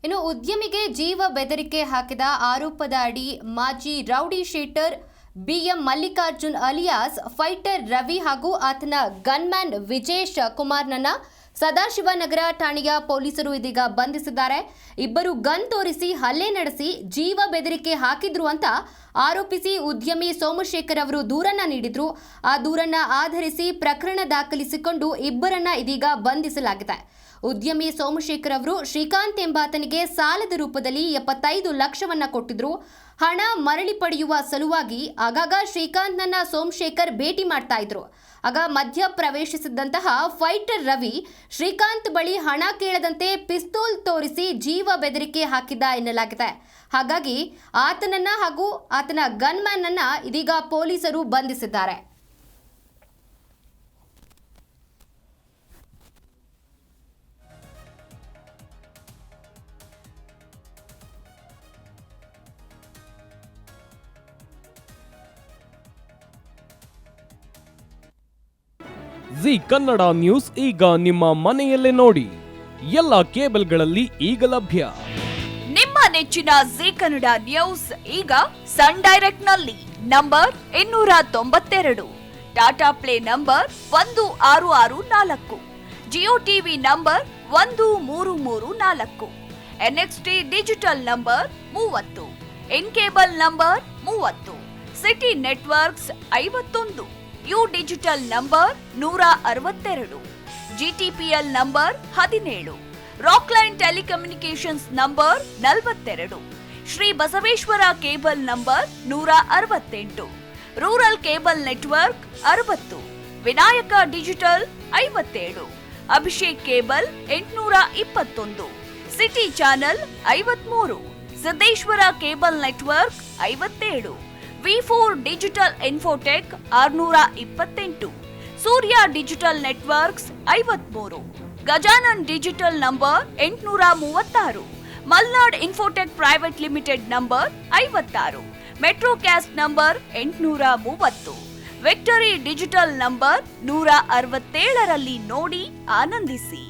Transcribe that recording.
ಇನ್ನು ಉದ್ಯಮಿಗೆ ಜೀವ ಬೆದರಿಕೆ ಹಾಕಿದ ಆರೋಪದ ಅಡಿ ಮಾಜಿ rowdy sheeter BM Mallikarjun alias fighter Ravi ಹಾಗೂ ಆತನ ಗನ್ಮ್ಯಾನ್ ವಿಜೇಶ್ ಕುಮಾರ್ನನ್ನ ಸದಾಶಿವನಗರ ಠಾಣೆಯ ಪೊಲೀಸರು ಇದೀಗ ಬಂಧಿಸಿದ್ದಾರೆ. ಇಬ್ಬರು ಗನ್ ತೋರಿಸಿ ಹಲ್ಲೆ ನಡೆಸಿ ಜೀವ ಬೆದರಿಕೆ ಹಾಕಿದ್ರು ಅಂತ ಆರೋಪಿಸಿ ಉದ್ಯಮಿ ಸೋಮಶೇಖರ್ ಅವರು ದೂರನ್ನ ನೀಡಿದ್ರು. ಆ ದೂರನ್ನ ಆಧರಿಸಿ ಪ್ರಕರಣ ದಾಖಲಿಸಿಕೊಂಡು ಇಬ್ಬರನ್ನ ಇದೀಗ ಬಂಧಿಸಲಾಗಿದೆ. ಉದ್ಯಮಿ ಸೋಮಶೇಖರ್ ಅವರು ಶ್ರೀಕಾಂತ್ ಎಂಬಾತನಿಗೆ ಸಾಲದ ರೂಪದಲ್ಲಿ 75 ಲಕ್ಷವನ್ನ ಕೊಟ್ಟಿದ್ರು. ಹಣ ಮರಳಿ ಪಡೆಯುವ ಸಲುವಾಗಿ ಆಗಾಗ ಶ್ರೀಕಾಂತ್ನನ್ನ ಸೋಮಶೇಖರ್ ಭೇಟಿ ಮಾಡ್ತಾ ಇದ್ರು. ಆಗ ಮಧ್ಯ ಪ್ರವೇಶಿಸಿದ್ದಂತಹ ಫೈಟರ್ ರವಿ ಶ್ರೀಕಾಂತ್ ಬಳಿ ಹಣ ಕೇಳದಂತೆ ಪಿಸ್ತೂಲ್ ತೋರಿಸಿ ಜೀವ ಬೆದರಿಕೆ ಹಾಕಿದ್ದ ಎನ್ನಲಾಗಿದೆ. ಹಾಗಾಗಿ ಆತನನ್ನ ಹಾಗೂ ಆತನ ಗನ್ಮ್ಯಾನ್ ಅನ್ನ ಇದೀಗ ಪೊಲೀಸರು ಬಂಧಿಸಿದ್ದಾರೆ. ಜಿ ಕನ್ನಡ ನ್ಯೂಸ್ ಈಗ ನಿಮ್ಮ ಮನೆಯಲ್ಲೇ ನೋಡಿ. ಎಲ್ಲ ಕೇಬಲ್ಗಳಲ್ಲಿ ಈಗ ಲಭ್ಯ. ನಿಮ್ಮ ನೆಚ್ಚಿನ ಜಿ ಕನ್ನಡ ನ್ಯೂಸ್ ಈಗ ಸನ್ ಡೈರೆಕ್ಟ್ ನಲ್ಲಿ number 292, Tata play number 1664, Jio TV number 1334, NXT digital number 30, in cable number 30, city networks 51, U digital number 162, GTPL number 17, Rockline telecommunications number 42, Shri Basaveshwara cable number 168, rural cable network 60, Vinayaka digital 57, Abhishek cable 821, city channel 53, Siddeshwara cable network 57, V4 digital Infotech 628, Surya digital networks 53, Gajanan digital number 836, Malnad Infotech private limited number 56, Metrocast number 830, victory digital number 167ರಲ್ಲಿ ನೋಡಿ ಆನಂದಿಸಿ.